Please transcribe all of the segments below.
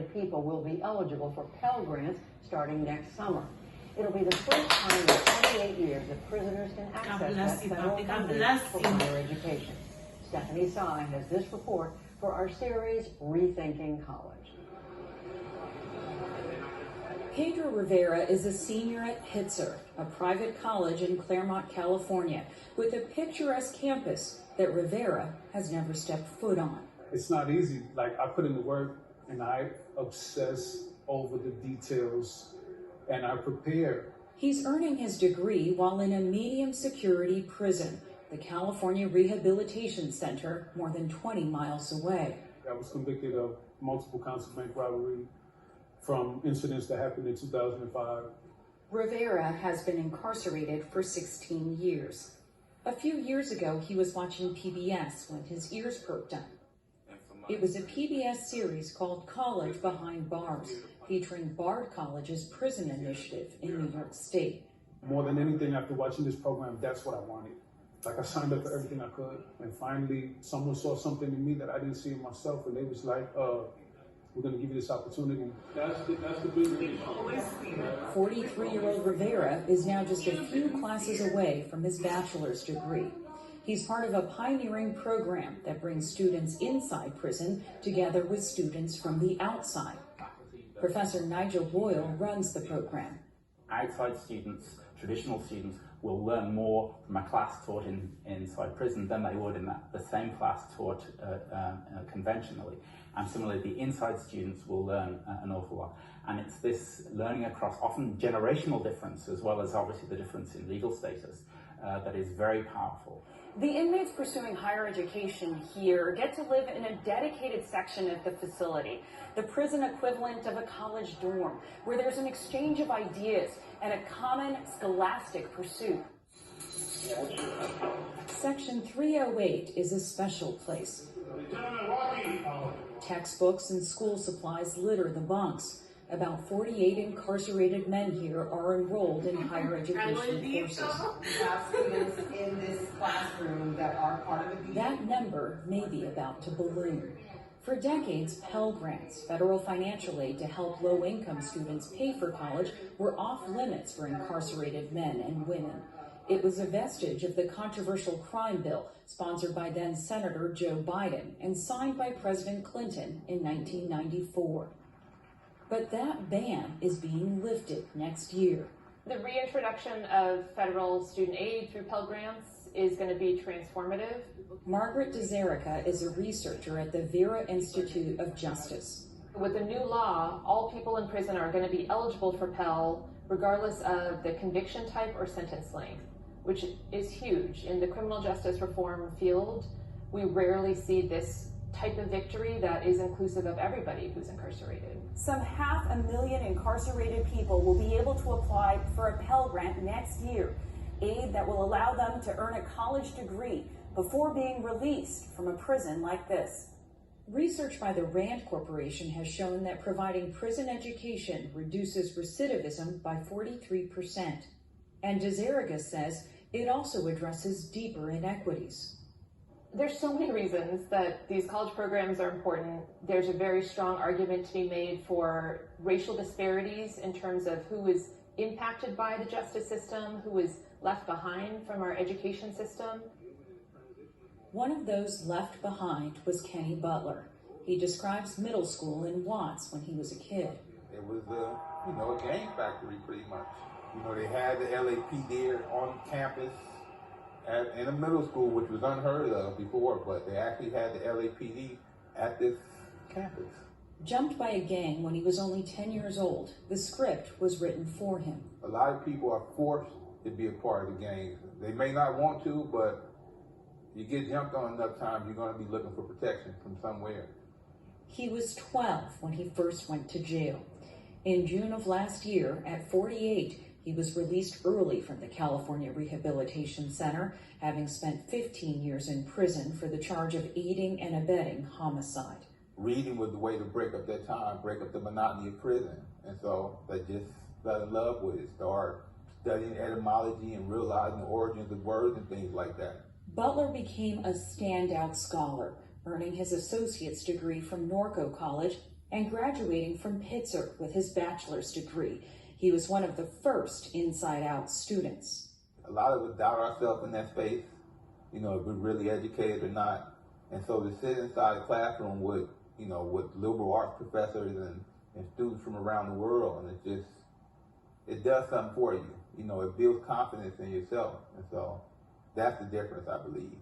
incarcerated people will be eligible for Pell Grants starting next summer. It'll be the first time in 28 years that prisoners can access that federal funding for higher education. Stephanie Sy has this report for our series, Rethinking College. Pedro Rivera is a senior at Pitzer, a private college in Claremont, California, with a picturesque campus that Rivera has never stepped foot on. It's not easy. Like, I put in the work and I obsess over the details and I prepare. He's earning his degree while in a medium security prison, the California Rehabilitation Center, more than 20 miles away. I was convicted of multiple counts of bank robbery from incidents that happened in 2005. Rivera has been incarcerated for 16 years. A few years ago, he was watching PBS when his ears perked up. It was a PBS series called College Behind Bars, featuring Bard College's prison initiative in New York State. More than anything, after watching this program, that's what I wanted. Like, I signed up for everything I could, and finally, someone saw something in me that I didn't see in myself, and they was like, we're going to give you this opportunity. That's the big thing. 43-year-old Rivera is now just a few classes away from his bachelor's degree. He's part of a pioneering program that brings students inside prison together with students from the outside. Professor Nigel Boyle runs the program. Outside students, traditional students, will learn more from a class taught inside prison than they would in the same class taught conventionally. And similarly, the inside students will learn an awful lot. And it's this learning across often generational difference, as well as obviously the difference in legal status, that is very powerful. The inmates pursuing higher education here get to live in a dedicated section of the facility, the prison equivalent of a college dorm, where there's an exchange of ideas and a common scholastic pursuit. Section 308 is a special place. Textbooks and school supplies litter the bunks. About 48 incarcerated men here are enrolled in higher education courses. We have students in this classroom that are part of the That number may be about to balloon. For decades, Pell Grants, federal financial aid to help low-income students pay for college, were off limits for incarcerated men and women. It was a vestige of the controversial crime bill sponsored by then Senator Joe Biden and signed by President Clinton in 1994. But that ban is being lifted next year. The reintroduction of federal student aid through Pell Grants is going to be transformative. Margaret DeZerica is a researcher at the Vera Institute of Justice. With the new law, all people in prison are going to be eligible for Pell regardless of the conviction type or sentence length, which is huge. In the criminal justice reform field, we rarely see this type of victory that is inclusive of everybody who's incarcerated. Some 500,000 incarcerated people will be able to apply for a Pell Grant next year, aid that will allow them to earn a college degree before being released from a prison like this. Research by the RAND Corporation has shown that providing prison education reduces recidivism by 43%. And DeZerica says it also addresses deeper inequities. There's so many reasons that these college programs are important. There's a very strong argument to be made for racial disparities in terms of who is impacted by the justice system, who is left behind from our education system. One of those left behind was Kenny Butler. He describes middle school in Watts when he was a kid. It was a gang factory pretty much. They had the LAPD on campus in a middle school, which was unheard of before, but they actually had the LAPD at this campus. Jumped by a gang when he was only 10 years old, the script was written for him. A lot of people are forced to be a part of the gangs. They may not want to, but you get jumped on enough times, you're going to be looking for protection from somewhere. He was 12 when he first went to jail. In June of last year, at 48, he was released early from the California Rehabilitation Center, having spent 15 years in prison for the charge of aiding and abetting homicide. Reading was the way to break up that time, break up the monotony of prison. And so they just fell in love with it, start studying etymology and realizing the origins of words and things like that. Butler became a standout scholar, earning his associate's degree from Norco College and graduating from Pitzer with his bachelor's degree. He was one of the first Inside Out students. A lot of us doubt ourselves in that space, if we're really educated or not. And so to sit inside a classroom with, with liberal arts professors and students from around the world, and it does something for you. It builds confidence in yourself. And so that's the difference, I believe.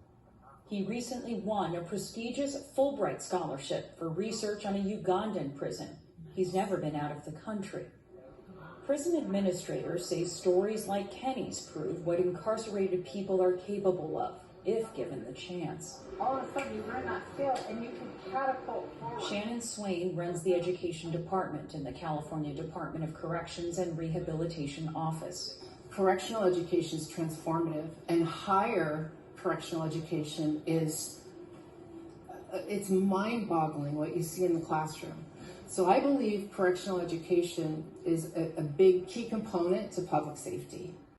He recently won a prestigious Fulbright scholarship for research on a Ugandan prison. He's never been out of the country. Prison administrators say stories like Kenny's prove what incarcerated people are capable of, if given the chance. All of a sudden, you learn that skill and you can catapult forward. Shannon Swain runs the education department in the California Department of Corrections and Rehabilitation Office. Correctional education is transformative, and higher correctional education it's mind-boggling what you see in the classroom. So I believe correctional education is a big key component to public safety.